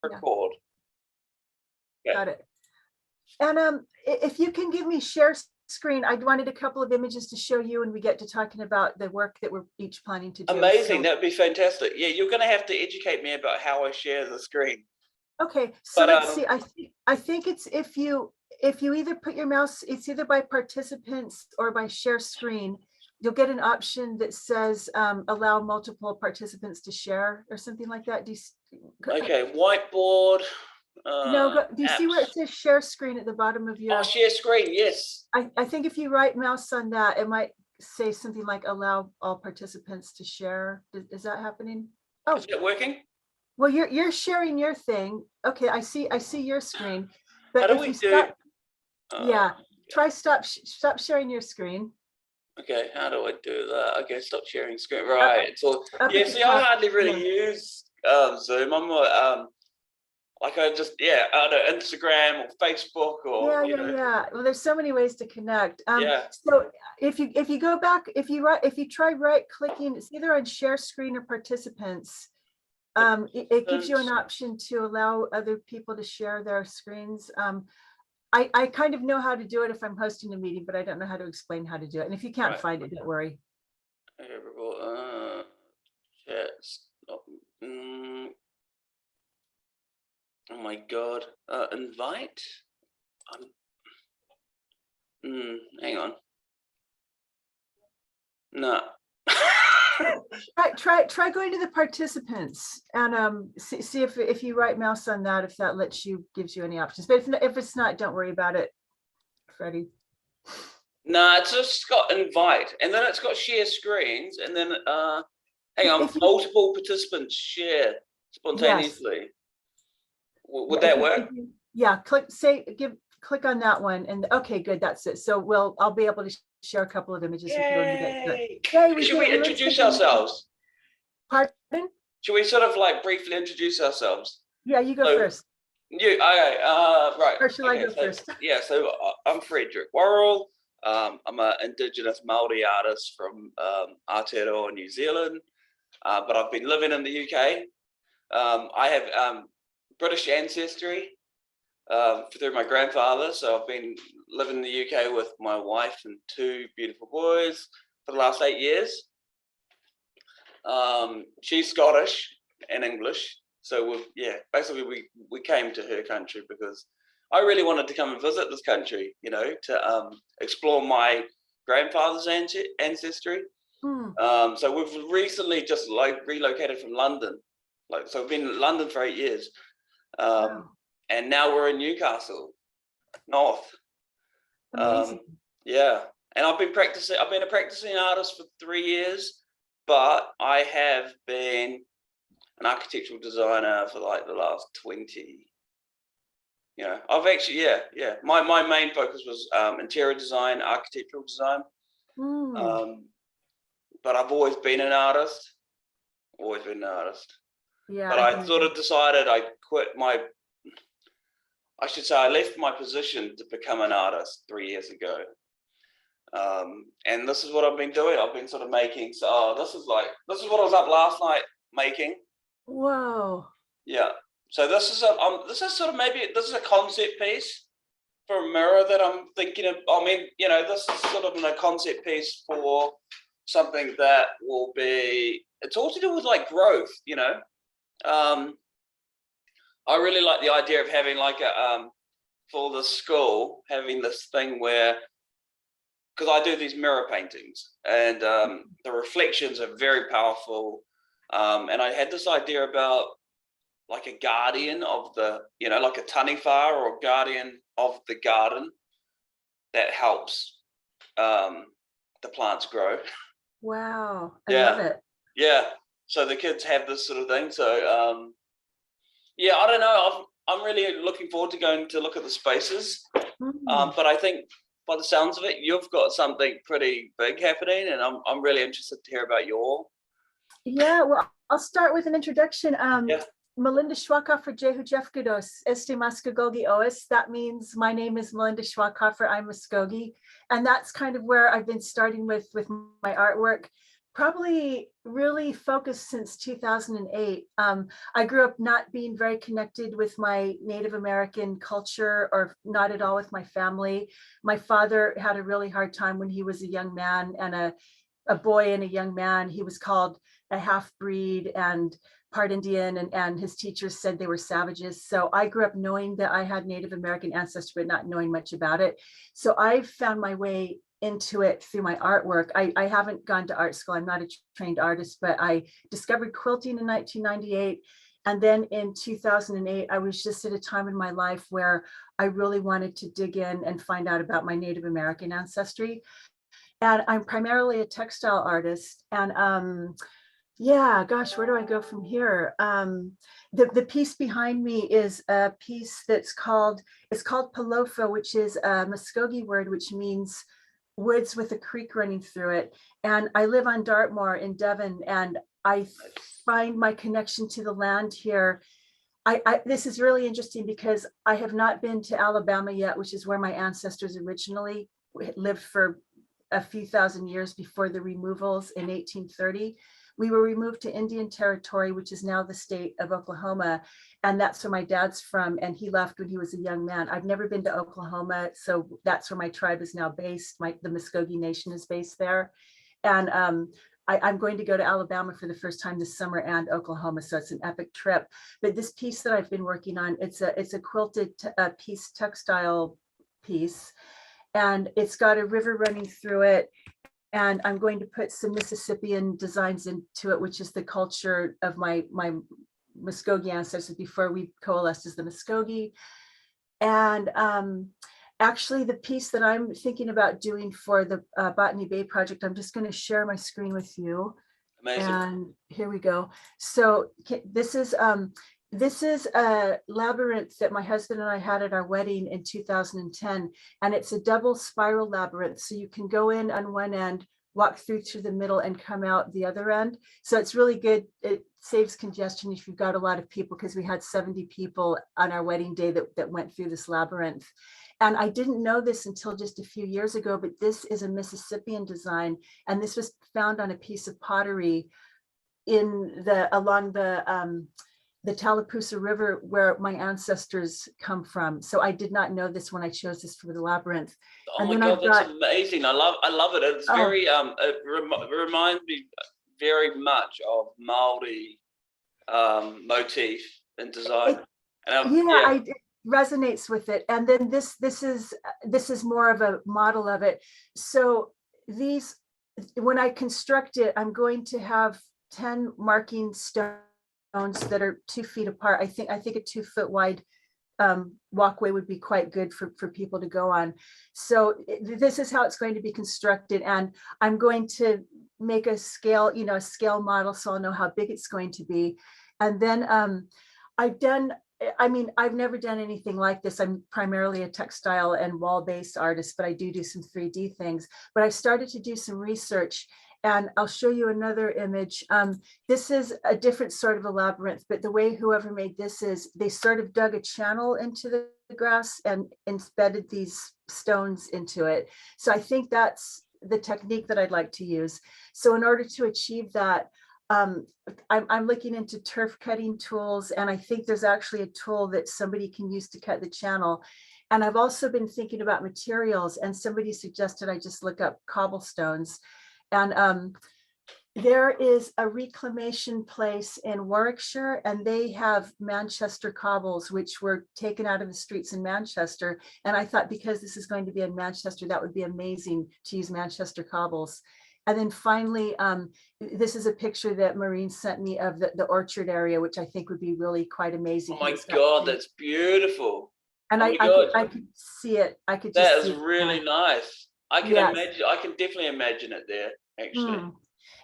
record. Yeah. Got it. And if you can give me share screen, I wanted a couple of images to show you when we get to talking about the work that we're each planning to do. Amazing, that would be fantastic. Yeah, you're going to have to educate me about how I share the screen. Okay, so let's see. I think it's if you either put your mouse, it's either by participants or by share screen, you'll get an option that says allow multiple participants to share or something like that. Do you, okay, whiteboard. No, do you see where it says share screen at the bottom of your? Oh, share screen, yes. I think if you right mouse on that, it might say something like allow all participants to share. Is that happening? Oh, is it working? Well, you're sharing your thing. Okay, I see your screen. But how do if we you do? stop, yeah, try stop sharing your screen. Okay, how do I do that? Okay, stop sharing screen. Right. So yeah, see, I hardly really use Zoom. I'm like I just I don't know, Instagram or Facebook or yeah. Well, there's so many ways to connect. Yeah. So if you go back, if you try right clicking, it's either on share screen or participants. It gives you an option to allow other people to share their screens. I kind of know how to do it if I'm hosting a meeting, but I don't know how to explain how to do it. And if you can't find it, don't worry. Oh my God, invite? Hang on. No. Try going to the participants and see if you right mouse on that, if that lets you, gives you any options. But if it's not, don't worry about it, Freddie. No, it's just got invite, and then it's got share screens, and then hang on, multiple participants share spontaneously. Yes. Would that work? Click on that one, and okay, good, that's it. So I'll be able to share a couple of images. Yay! Should we introduce ourselves? Pardon? Should we sort of like briefly introduce ourselves? Yeah, you go first. You okay? Right. Or should I go first? Yeah. So I'm Fredrik Worrell. I'm an indigenous Māori artist from Aotearoa, New Zealand, but I've been living in the UK. I have British ancestry through my grandfather, so I've been living in the UK with my wife and two beautiful boys for the last 8 years. She's Scottish and English, so basically we came to her country because I really wanted to come and visit this country, to explore my grandfather's ancestry. So we've recently just relocated from London, so we've been in London for 8 years. And now we're in Newcastle, North. Amazing. And I've been a practicing artist for 3 years, but I have been an architectural designer for like the last 20. I've actually, my main focus was interior design, architectural design. But I've always been an artist, Yeah. But I sort of decided I left my position to become an artist 3 years ago. And this is what I've been doing. I've been sort of making, this is what I was up last night making. Whoa. Yeah. So this is a concept piece for a mirror that I'm thinking of. This is sort of a concept piece for something that will be, it's all to do with like growth, I really like the idea of having like for the school, having this thing where, because I do these mirror paintings and the reflections are very powerful. And I had this idea about like a guardian of the, like a taniwha or a guardian of the garden that helps the plants grow. Wow, I love it. Yeah, so the kids have this sort of thing. So I don't know. I'm really looking forward to going to look at the spaces. But I think by the sounds of it, you've got something pretty big happening, and I'm really interested to hear about your. Yeah, well, I'll start with an introduction. Melinda Schwakhofer Jehu Jeffgados, Este Muskogee Ois. That means my name is Melinda Schwakhofer. I'm Muskogee. And that's kind of where I've been starting with my artwork. probably really focused since 2008. I grew up not being very connected with my Native American culture, or not at all with my family. My father had a really hard time when he was a young man, and a boy and a young man. He was called a half-breed and part Indian, and his teachers said they were savages. So I grew up knowing that I had Native American ancestry, but not knowing much about it. So I found my way into it through my artwork. I haven't gone to art school. I'm not a trained artist, but I discovered quilting in 1998. And then in 2008, I was just at a time in my life where I really wanted to dig in and find out about my Native American ancestry. And I'm primarily a textile artist. And yeah, gosh, where do I go from here? The piece behind me is a piece it's called Palofa, which is a Muskogee word, which means woods with a creek running through it. And I live on Dartmoor in Devon, and I find my connection to the land here. This is really interesting because I have not been to Alabama yet, which is where my ancestors originally lived for a few thousand years before the removals in 1830. We were removed to Indian Territory, which is now the state of Oklahoma. And that's where my dad's from. And he left when he was a young man. I've never been to Oklahoma. So that's where my tribe is now based. The Muskogee Nation is based there. And I'm going to go to Alabama for the first time this summer, and Oklahoma. So it's an epic trip. But this piece that I've been working on, it's a quilted piece, textile piece. And it's got a river running through it. And I'm going to put some Mississippian designs into it, which is the culture of my Muskogee ancestors before we coalesced as the Muskogee. And actually, the piece that I'm thinking about doing for the Botany Bay project, I'm just going to share my screen with you. Amazing. And here we go. So this is a labyrinth that my husband and I had at our wedding in 2010, and it's a double spiral labyrinth. So you can go in on one end, walk through to the middle, and come out the other end. So it's really good. It saves congestion if you've got a lot of people, because we had 70 people on our wedding day that went through this labyrinth. And I didn't know this until just a few years ago, but this is a Mississippian design, and this was found on a piece of pottery along the Tallapoosa River, where my ancestors come from. So I did not know this when I chose this for the labyrinth. Oh my God, that's amazing! I love it. It's very it reminds me very much of Maori motif and design. It resonates with it. And then this is more of a model of it. So when I construct it, I'm going to have 10 marking stones that are 2 feet apart. I think a 2 foot wide walkway would be quite good for people to go on. So this is how it's going to be constructed. And I'm going to make a scale model, so I'll know how big it's going to be. And then I've never done anything like this. I'm primarily a textile and wall-based artist, but I do some 3D things. But I started to do some research, and I'll show you another image. This is a different sort of a labyrinth, but the way whoever made this is they sort of dug a channel into the grass and embedded these stones into it. So I think that's the technique that I'd like to use. So in order to achieve that, I'm looking into turf cutting tools, and I think there's actually a tool that somebody can use to cut the channel. And I've also been thinking about materials, and somebody suggested I just look up cobblestones. And there is a reclamation place in Warwickshire, and they have Manchester cobbles, which were taken out of the streets in Manchester. And I thought, because this is going to be in Manchester, that would be amazing to use Manchester cobbles. And then finally, this is a picture that Maureen sent me of the orchard area, which I think would be really quite amazing. Oh my God, that's beautiful. And I could see it. I could just see it. That is really nice. I can imagine. I can definitely imagine it there, actually.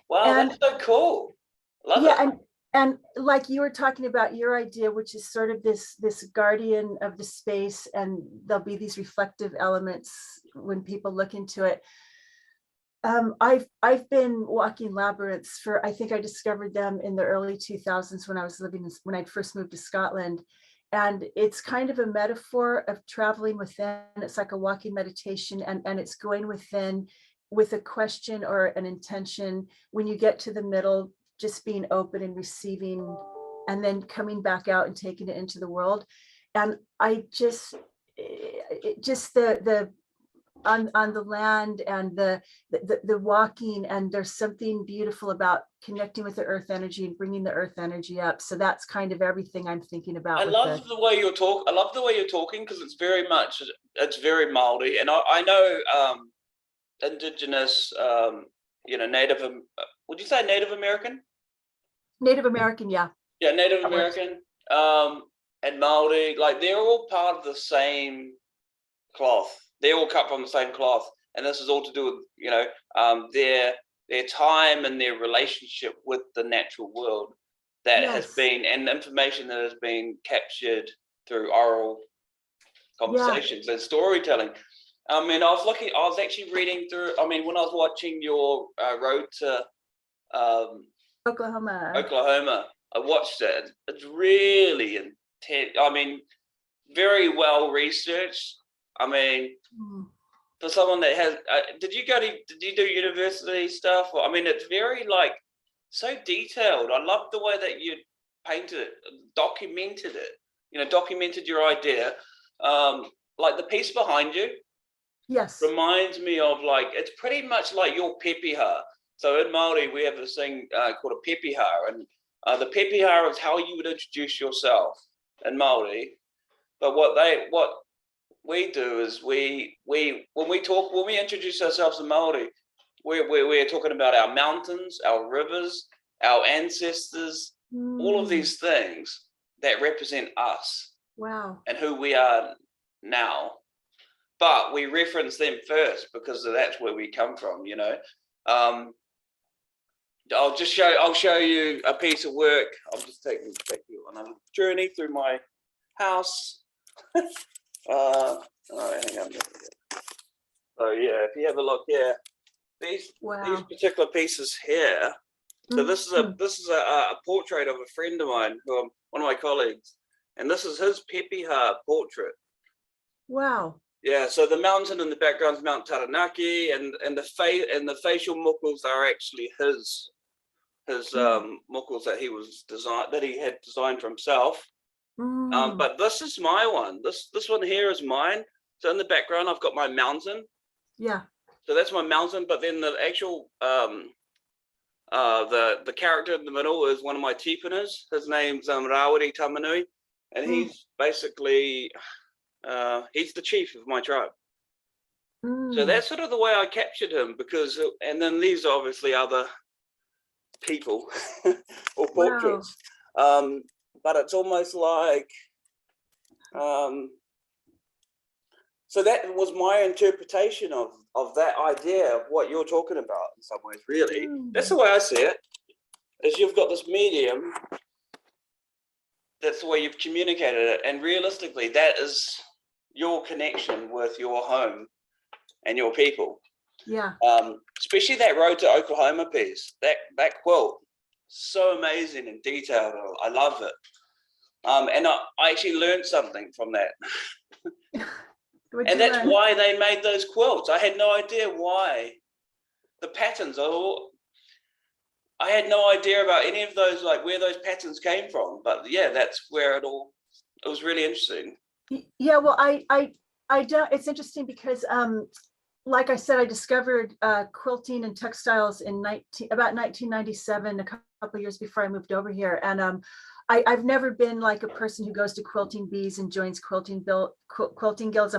Wow, that's so cool. Love it. And like you were talking about your idea, which is sort of this guardian of the space, and there'll be these reflective elements when people look into it. I've been walking labyrinths I think I discovered them in the early 2000s when I'd first moved to Scotland. And it's kind of a metaphor of traveling within. It's like a walking meditation, and it's going within with a question or an intention. When you get to the middle, just being open and receiving, and then coming back out and taking it into the world. And I just the on the land and the walking, and there's something beautiful about connecting with the earth energy and bringing the earth energy up. So that's kind of everything I'm thinking about. I love the way you're talking. I love the way you're talking, because it's very Māori, and I know indigenous, Native. Would you say Native American? Native American, yeah. Yeah, Native American, and Māori, like they're all part of the same cloth. They're all cut from the same cloth, and this is all to do with their time and their relationship with the natural world that has been, and information that has been captured through oral conversations and storytelling. I was actually reading through. I mean, when I was watching your road to Oklahoma, I watched it. It's really intense. I mean, very well researched. I mean, for someone that has, did you do university stuff? I mean, it's very so detailed. I love the way that you painted it, documented it, documented your idea. Like the piece behind you. Yes. Reminds me of it's pretty much like your pepeha. So in Māori, we have this thing called a pepeha, and the pepeha is how you would introduce yourself in Māori. But what we do is when we introduce ourselves in Māori, we're talking about our mountains, our rivers, our ancestors, all of these things that represent us. Wow. And who we are now. But we reference them first because that's where we come from, I'll show you a piece of work. I'll just take you on a journey through my house. Hang on. So yeah, if you have a look here, these particular pieces here. So this is a portrait of a friend of mine, one of my colleagues, and this is his pepeha portrait. Wow. Yeah, so the mountain in the background is Mount Taranaki, and the facial muckles are actually his muckles that he had designed for himself. But this is my one. This one here is mine. So in the background, I've got my mountain. Yeah. So that's my mountain. But then the actual the character in the middle is one of my tipanas. His name's Rawiri Tamanui, and he's basically he's the chief of my tribe. So that's sort of the way I captured him, and then these are obviously other people or portraits. Wow. But it's almost like, so that was my interpretation of that idea of what you're talking about in some ways, really. That's the way I see it, is you've got this medium, that's the way you've communicated it, and realistically, that is your connection with your home and your people. Yeah. Especially that road to Oklahoma piece, that quilt, so amazing and detailed. I love it. And I actually learned something from that. And that's why they made those quilts. I had no idea why. The patterns I had no idea about any of those, where those patterns came from. But yeah, that's where it was really interesting. Yeah, well, I don't, it's interesting because like I said, I discovered quilting and textiles in about 1997, a couple of years before I moved over here. And I've never been like a person who goes to quilting bees and joins quilting guilds.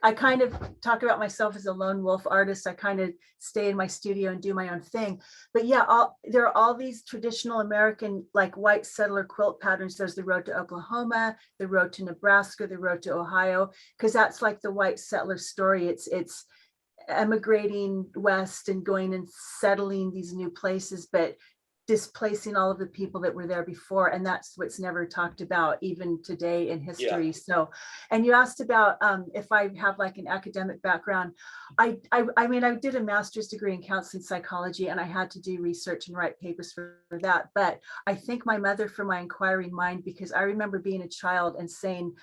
I kind of talk about myself as a lone wolf artist. I kind of stay in my studio and do my own thing. But yeah, there are all these traditional American white settler quilt patterns. There's the road to Oklahoma, the road to Nebraska, the road to Ohio, because that's like the white settler story. It's emigrating west and going and settling these new places, but displacing all of the people that were there before. And that's what's never talked about even today in history. Yeah. So, and you asked about if I have an academic background. I mean, I did a master's degree in counseling psychology, and I had to do research and write papers for that. But I thank my mother for my inquiring mind, because I remember being a child and saying,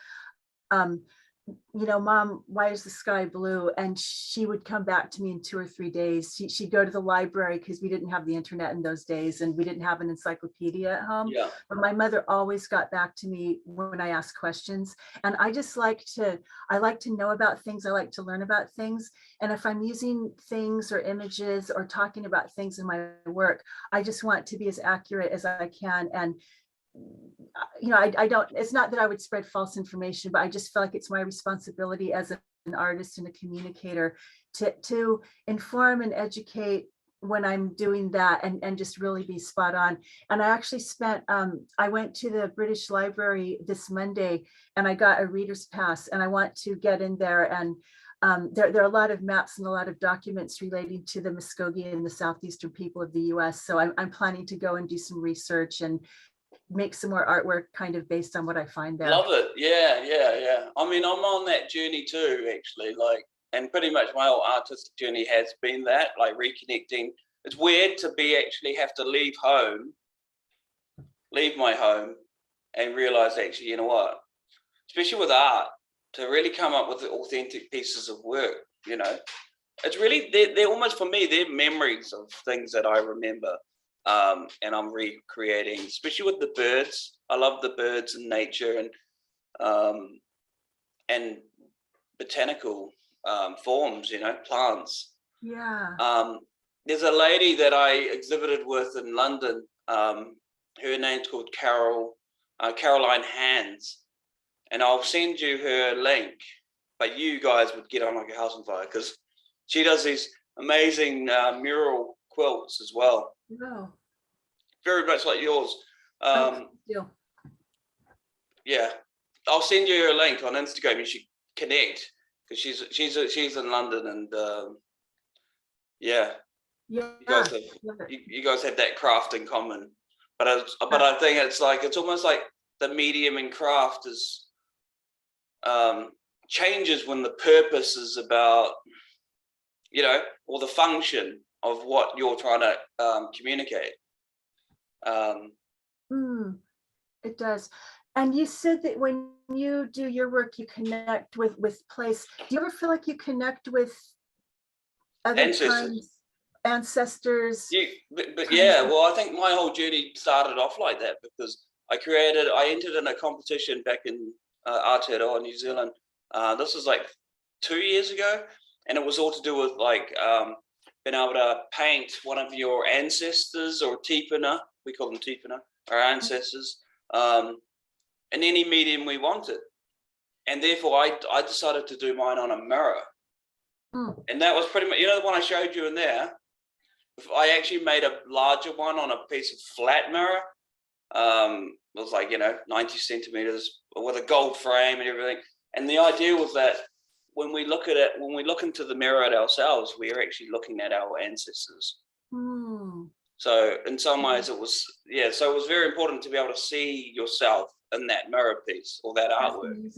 you know, Mom, why is the sky blue? And she would come back to me in 2 or 3 days. She'd go to the library because we didn't have the internet in those days and we didn't have an encyclopedia at home. Yeah. But my mother always got back to me when I asked questions. And I just I like to know about things. I like to learn about things. And if I'm using things or images or talking about things in my work, I just want to be as accurate as I can. And you know, I don't, it's not that I would spread false information, but I just feel like it's my responsibility as an artist and a communicator to inform and educate when I'm doing that and just really be spot on. And I actually spent, I went to the British Library this Monday and I got a reader's pass and I want to get in there and there are a lot of maps and a lot of documents relating to the Muskogee and the southeastern people of the US. So I'm planning to go and do some research and make some more artwork kind of based on what I find there. Love it. Yeah. I mean, I'm on that journey too, actually, like, and pretty much my whole artistic journey has been that, like reconnecting. It's weird to actually have to leave my home and realize actually, you know what, especially with art, to really come up with authentic pieces of work, you know, it's really, they're almost, for me, they're memories of things that I remember. And I'm recreating, especially with the birds. I love the birds and nature and botanical forms, you know, plants. Yeah. There's a lady that I exhibited with in London. Her name's called Caroline Hands, and I'll send you her link. But you guys would get on like a house on fire because she does these amazing mural quilts as well. Wow. Very much like yours. Yeah. Yeah, I'll send you a link on Instagram. You should connect because she's in London and yeah. You guys have that craft in common. But I think it's almost like the medium in craft is changes when the purpose is about, you know, or the function of what you're trying to communicate. It does. And you said that when you do your work, you connect with place. Do you ever feel like you connect with other ancestors? But yeah, well, I think my whole journey started off like that because I entered in a competition back in Aotearoa, New Zealand. This was like 2 years ago, and it was all to do with like being able to paint one of your ancestors or tipuna, we call them tipuna, our ancestors, in any medium we wanted. And therefore I decided to do mine on a mirror. And that was pretty much, you know, the one I showed you in there, I actually made a larger one on a piece of flat mirror. It was like, you know, 90 centimeters with a gold frame and everything. And the idea was that when we look at it, when we look into the mirror at ourselves, we are actually looking at our ancestors. So in some ways it was, yeah, so it was very important to be able to see yourself in that mirror piece or that artwork.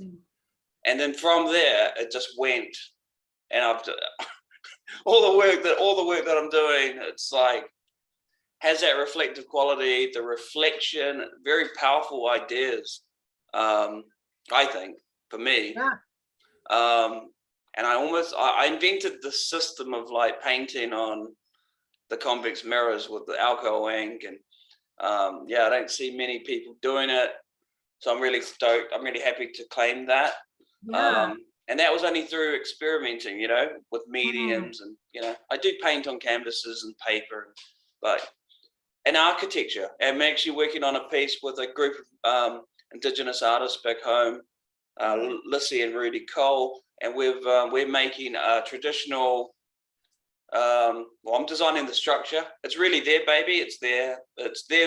And then from there, it just went, and I've all the work that I'm doing, it's like, has that reflective quality, the reflection, very powerful ideas, I think, for me. And I invented the system of like painting on the convex mirrors with the alcohol ink, and yeah, I don't see many people doing it, so I'm really stoked. I'm really happy to claim that. And that was only through experimenting, you know, with mediums, and you know, I do paint on canvases and paper, but in architecture, I'm actually working on a piece with a group of indigenous artists back home, Lissy and Rudy Cole, and we're making a traditional. Well, I'm designing the structure. It's really their baby. It's their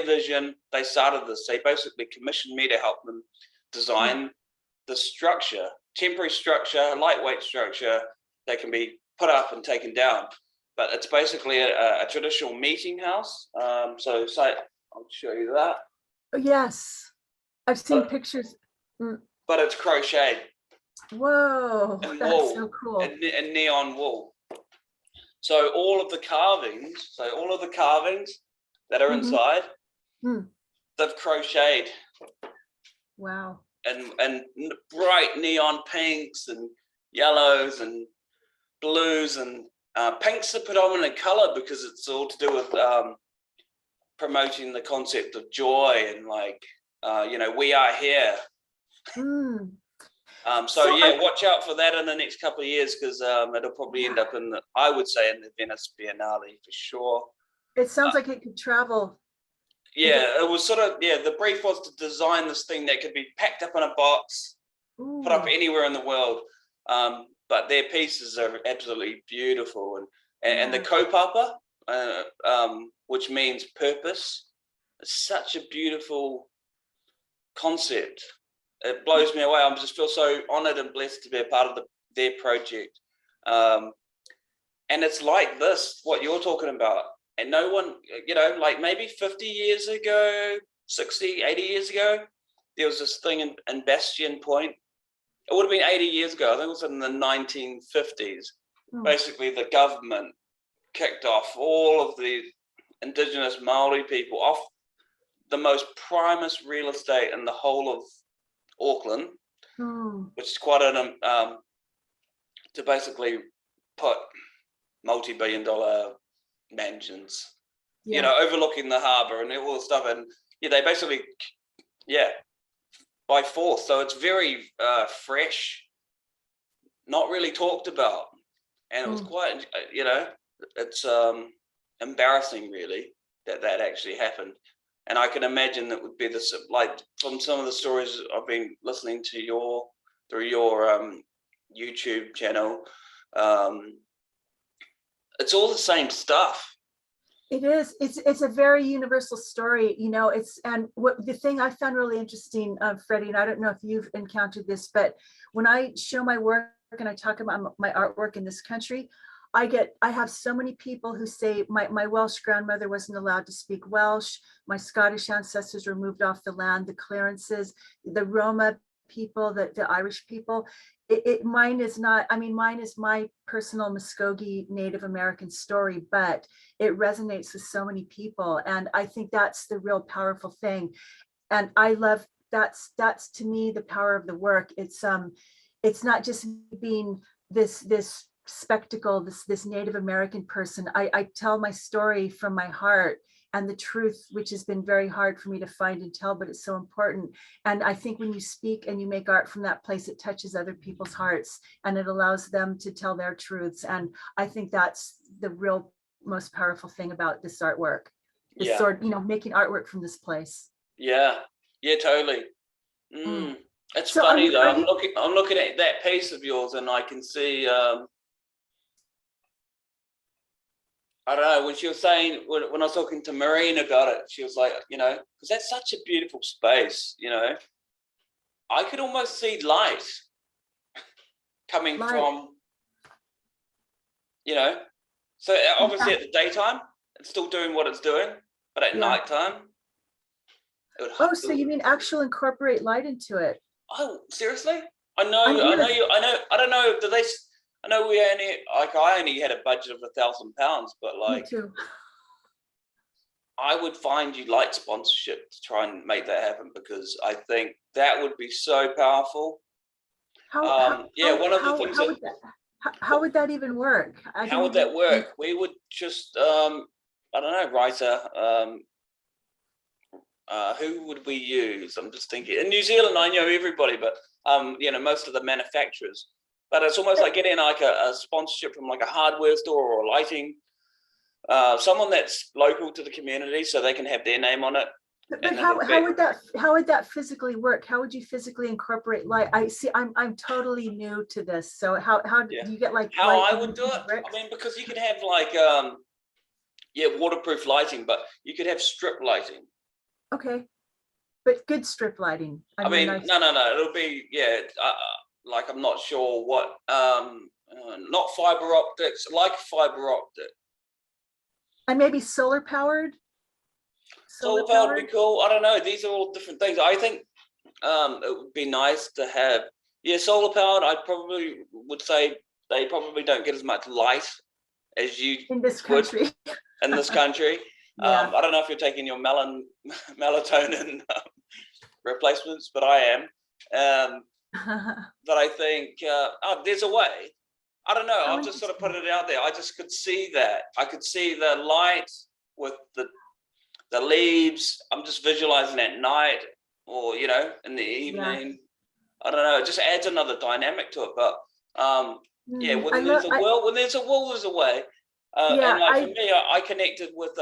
vision. They started this. They basically commissioned me to help them design the structure, temporary structure, lightweight structure that can be put up and taken down. But it's basically a traditional meeting house. So I'll show you that. Yes, I've seen pictures. But it's crocheted. Whoa, and that's wool, so cool. And neon wool. So all of the carvings, that are inside, they've crocheted. Wow. and bright neon pinks and yellows and blues, and pink's the predominant color because it's all to do with promoting the concept of joy and like we are here. Mm. So yeah, watch out for that in the next couple of years, because it'll probably end up in I would say in the Venice Biennale for sure. It sounds like it could travel. Yeah, it was sort of, the brief was to design this thing that could be packed up in a box, put up anywhere in the world. But their pieces are absolutely beautiful, and the kaupapa, which means purpose, is such a beautiful concept. It blows me away. I just feel so honored and blessed to be a part of their project. And it's like this, what you're talking about. And no one, like maybe 50 years ago, 60, 80 years ago, there was this thing in Bastion Point. It would have been 80 years ago. I think it was in the 1950s. Basically, the government kicked off all of the indigenous Maori people off the most primest real estate in the whole of Auckland, which is quite an to basically put multi-billion-dollar mansions, overlooking the harbour and all the stuff, and they basically, by force. So it's very fresh, not really talked about, and it was quite, it's embarrassing really that actually happened. And I can imagine that would be this, like from some of the stories I've been listening to through your YouTube channel. It's all the same stuff. It is. It's a very universal story, and what the thing I found really interesting, Freddie, and I don't know if you've encountered this, but when I show my work and I talk about my artwork in this country, I have so many people who say my Welsh grandmother wasn't allowed to speak Welsh. My Scottish ancestors were moved off the land, the clearances, the Roma people, the Irish people. Mine is not, mine is my personal Muskogee Native American story, but it resonates with so many people. And I think that's the real powerful thing. And I love, that's to me, the power of the work. It's not just being this spectacle, this Native American person. I tell my story from my heart and the truth, which has been very hard for me to find and tell, but it's so important. And I think when you speak and you make art from that place, it touches other people's hearts and it allows them to tell their truths. And I think that's the real most powerful thing about this artwork. This sort, making artwork from this place. Yeah, totally. It's so funny though. I'm looking at that piece of yours and I can see I don't know, when she was saying, when I was talking to Marine about it, she was like, because that's such a beautiful space, I could almost see light coming from, so obviously at the daytime, it's still doing what it's doing, but at nighttime, it would so you mean actual incorporate light into it? Oh, seriously? I don't know, do they... I know I only had a budget of £1,000, but like, me too. I would find you light sponsorship to try and make that happen, because I think that would be so powerful. How would that even work? How would that work? We would just, I don't know, writer, who would we use? I'm just thinking, in New Zealand, I know everybody, but, most of the manufacturers. But it's almost like getting like a sponsorship from like a hardware store or a lighting, someone that's local to the community, so they can have their name on it. But how would that physically work? How would you physically incorporate light? I'm totally new to this. So how do you get like how I would do it? Bricks? Because you could have like waterproof lighting, but you could have strip lighting. Okay, but good strip lighting. No, it'll be like, I'm not sure what, not fiber optics, like fiber optic. And maybe solar powered? Solar powered would be cool. I don't know. These are all different things. I think it would be nice to have, solar powered. I probably would say they probably don't get as much light as you in this country. In this country. I don't know if you're taking your melatonin replacements, but I am. But I think there's a way. I don't know. Oh, I've just sort of put it out there. I just could see that. I could see the light with the leaves. I'm just visualizing at night or, in the evening. I don't know. It just adds another dynamic to it. But when there's a will, there's a way. And like for me, I connected with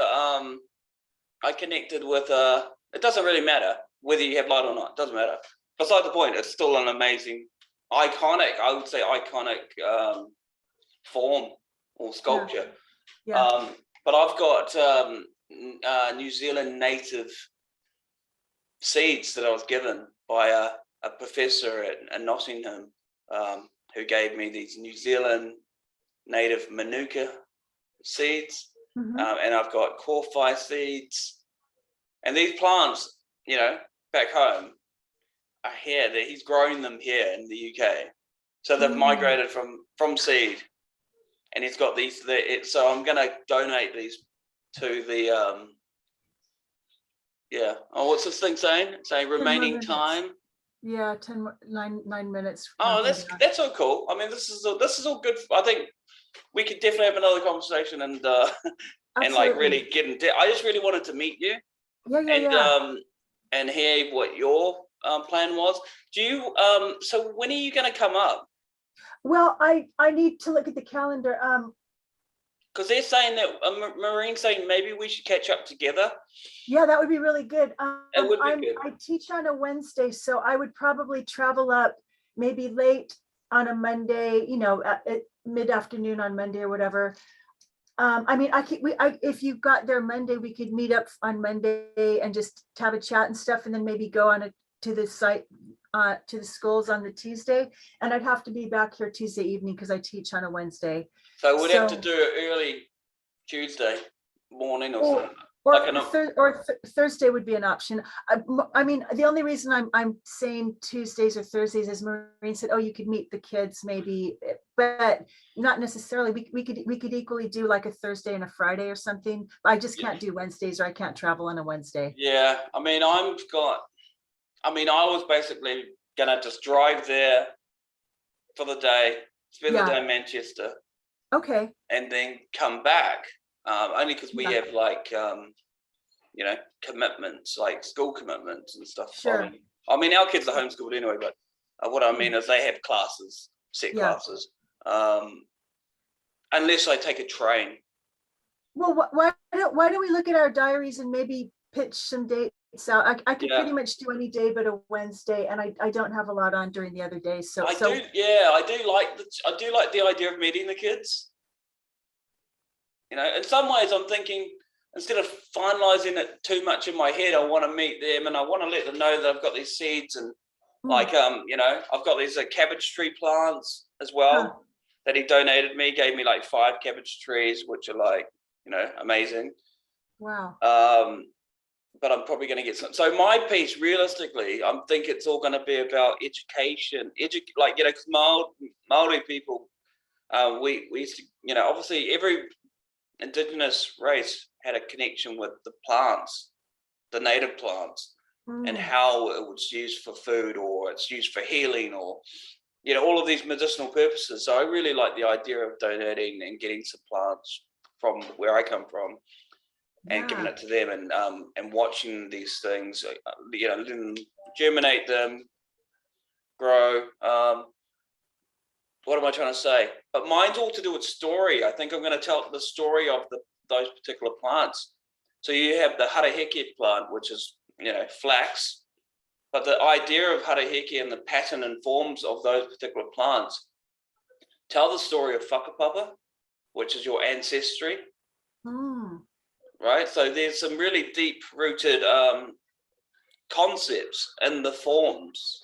it doesn't really matter whether you have light or not. It doesn't matter. Beside the point, it's still an amazing, iconic form or sculpture. But I've got New Zealand native seeds that I was given by a professor at Nottingham, who gave me these New Zealand native manuka seeds. And I've got Corfi seeds. And these plants, back home are here. He's growing them here in the UK. So they've migrated from seed. And he's got these. So I'm going to donate these to the. Oh, what's this thing saying? It's saying remaining time. Yeah, 9 minutes. Oh, that's all cool. I mean, this is all good. I think we could definitely have another conversation and like really get into. I just really wanted to meet you. And hear what your plan was. Do you? So when are you going to come up? Well, I need to look at the calendar. Because they're saying that Marine's saying maybe we should catch up together. Yeah, that would be really good. It would be good. I teach on a Wednesday, so I would probably travel up maybe late on a Monday, at mid-afternoon on Monday or whatever. I mean, if you got there Monday, we could meet up on Monday and just have a chat and stuff, and then maybe go to the site, to the schools on the Tuesday. And I'd have to be back here Tuesday evening because I teach on a Wednesday. So we'd have to do it early Tuesday morning or something. Or Thursday would be an option. I mean, the only reason I'm saying Tuesdays or Thursdays is Maureen said, oh, you could meet the kids maybe, but not necessarily. We could equally do like a Thursday and a Friday or something. I just can't do Wednesdays, or I can't travel on a Wednesday. Yeah, I mean, I was basically gonna just drive there for the day, spend the day in Manchester. Okay. And then come back. Only because we have like commitments, like school commitments and stuff. Sure. I mean, our kids are homeschooled anyway, but what I mean is they have classes, set classes. Unless I take a train. Well, why don't we look at our diaries and maybe pitch some dates out? I could pretty much do any day but a Wednesday, and I don't have a lot on during the other days. So I do like the idea of meeting the kids. In some ways, I'm thinking, instead of finalizing it too much in my head, I want to meet them and I want to let them know that I've got these seeds and I've got these cabbage tree plants as well that he donated me, gave me like 5 cabbage trees, which are like, amazing. Wow. But I'm probably going to get some. So my piece, realistically, I think it's all going to be about education, because Maori people, we used to, obviously every indigenous race had a connection with the plants, the native plants, and how it was used for food or it's used for healing or, all of these medicinal purposes. So I really like the idea of donating and getting some plants from where I come from and giving it to them and watching these things, letting them germinate them, grow. What am I trying to say? But mine's all to do with story. I think I'm going to tell the story of those particular plants. So you have the haraheke plant, which is, flax. But the idea of haraheke and the pattern and forms of those particular plants tell the story of whakapapa, which is your ancestry. Right? So there's some really deep-rooted concepts in the forms.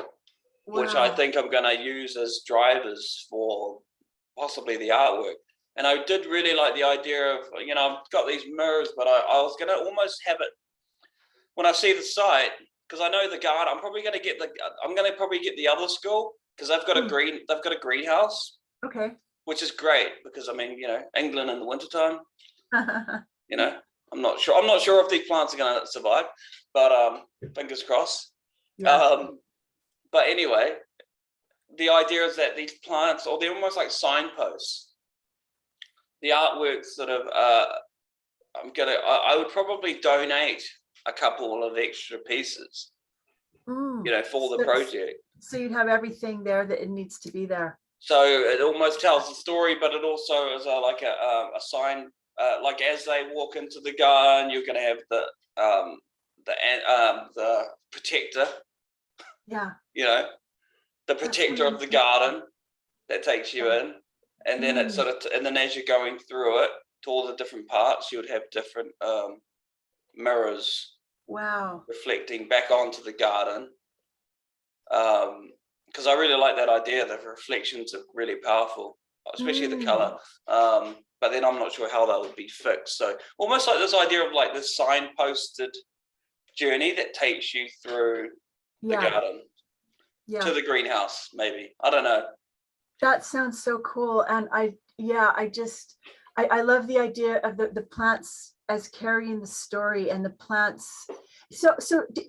Wow. Which I think I'm going to use as drivers for possibly the artwork. And I did really like the idea of, I've got these mirrors, but I was going to almost have it when I see the site, because I know the garden. I'm going to probably get the other school because they've got a greenhouse. Okay. Which is great because England in the wintertime. I'm not sure if these plants are going to survive, but fingers crossed. Yeah. but anyway, the idea is that these plants, or they're almost like signposts. The artwork sort of, I would probably donate a couple of extra pieces, for the project. So you'd have everything there that it needs to be there. So it almost tells the story, but it also is like a sign. Like as they walk into the garden, you're going to have the protector. Yeah. The protector of the garden that takes you in, and then it's and then as you're going through it to all the different parts, you would have different mirrors. Wow. Reflecting back onto the garden. Because I really like that idea. The reflections are really powerful, especially the color. But then I'm not sure how that would be fixed. So almost like this idea of like this signposted journey that takes you through the garden to the greenhouse, maybe. I don't know. That sounds so cool. And I love the idea of the plants as carrying the story, and the plants. So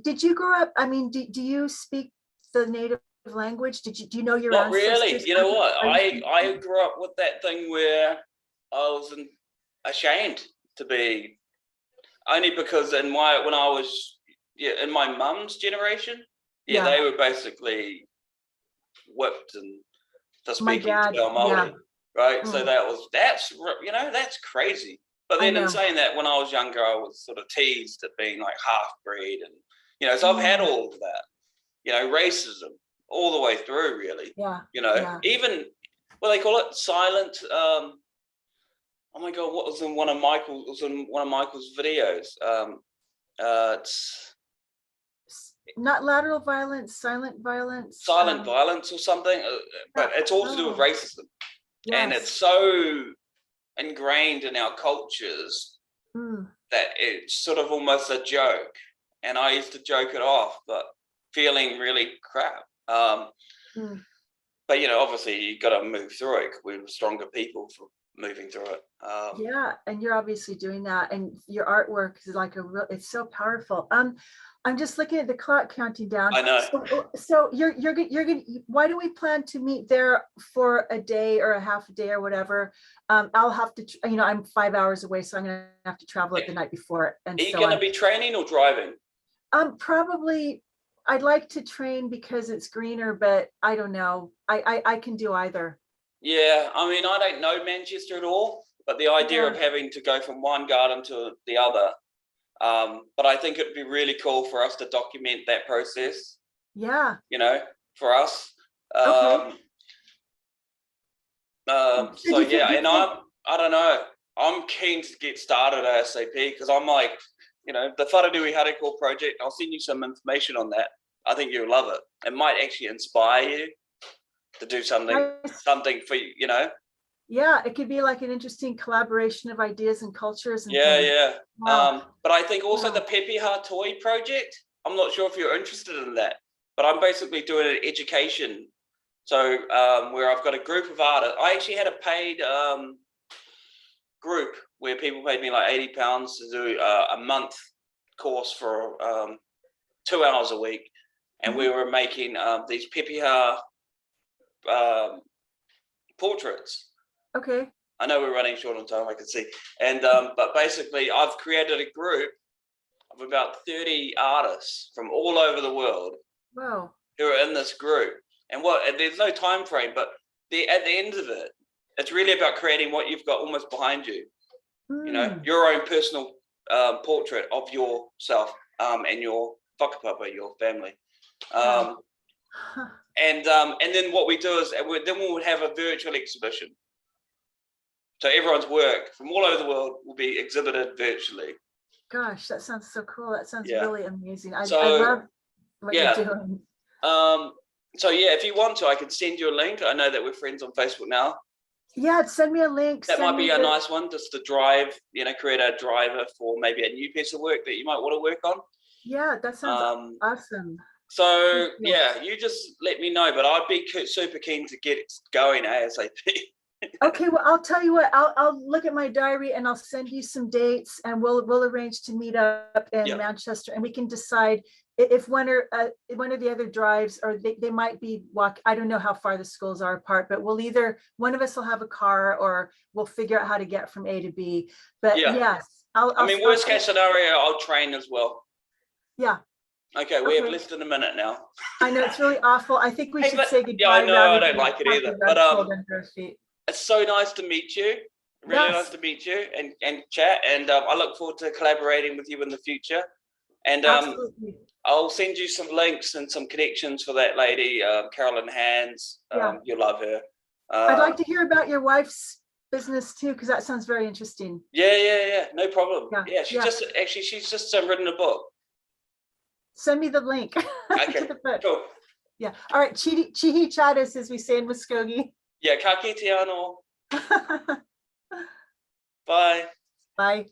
did you grow up? I mean, do you speak the native language? Do you know your Not ancestors? really. You know what? I grew up with that thing where I was ashamed to be, only because when I was in my mum's generation, they were basically whipped and for speaking Maori, right? So that's crazy. But then in saying that, when I was younger, I was sort of teased at being like half-breed, and so I've had all of that, racism all the way through, really. Even what they call it, silent. Oh my God, what was in one of Michael's videos? It's not lateral violence, silent violence. Silent violence or something, but it's all to do with racism, and it's so ingrained in our cultures that it's sort of almost a joke, and I used to joke it off, but feeling really crap. But obviously you got to move through it. We're stronger people for moving through it. And you're obviously doing that, and your artwork is like it's so powerful. I'm just looking at the clock counting down. I know. So you're gonna. Why do we plan to meet there for a day or a half a day or whatever? I'll have to. I'm 5 hours away, so I'm gonna have to travel it the night before. And are you gonna be training or driving? Probably. I'd like to train because it's greener, but I don't know. I can do either. Yeah, I mean, I don't know Manchester at all, but the idea of having to go from one garden to the other. But I think it'd be really cool for us to document that process. Yeah. For us. Okay. So yeah, and I don't know. I'm keen to get started ASAP, because I'm like, the Wharenui Harekō project, I'll send you some information on that. I think you'll love it. It might actually inspire you to do something for you, Yeah, it could be like an interesting collaboration of ideas and cultures. And Wow. But I think also the Pepeha Toy project, I'm not sure if you're interested in that, but I'm basically doing an education. So where I've got a group of artists. I actually had a paid group where people paid me like £80 to do a month course for 2 hours a week. And we were making these Pepeha portraits. Okay. I know we're running short on time, I can see. And but basically I've created a group of about 30 artists from all over the world. Wow. Who are in this group. And there's no time frame, but at the end of it, it's really about creating what you've got almost behind you. Your own personal portrait of yourself and your whakapapa, your family. And then what we do is then we would have a virtual exhibition. So everyone's work from all over the world will be exhibited virtually. Gosh, that sounds so cool. That sounds really amazing. I love what you're doing. So yeah, if you want to, I could send you a link. I know that we're friends on Facebook now. Yeah, send me a link. That might be a nice one, just to drive, create a driver for maybe a new piece of work that you might want to work on. Yeah, that sounds awesome. So yeah, you just let me know, but I'd be super keen to get it going ASAP. Okay, well, I'll tell you what, I'll look at my diary and I'll send you some dates, and we'll arrange to meet up in Manchester, and we can decide if one or the other drives, or they might be I don't know how far the schools are apart, but one of us will have a car, or we'll figure out how to get from A to B. But Yeah. yes, I mean, worst case scenario, I'll train as well. Yeah. Okay, we have less than a minute now. I know, it's really awful. I think we should say goodbye. Yeah, I know, I rather don't than like it have either. the But rug pulled under our feet. it's so nice to meet you. Really Yes. nice to meet you and chat. And I look forward to collaborating with you in the future. And Absolutely. I'll send you some links and some connections for that lady, Carolyn Hands. Yeah. You'll love her. I'd like to hear about your wife's business too, because that sounds very interesting. Yeah. No problem. Yeah, she's Yeah. just written a book. Send me the link. Okay, to the book. cool. Yeah. All right. Chihi chadas, as we say in Muskogee. Yeah, ka kite anō. Bye. Bye.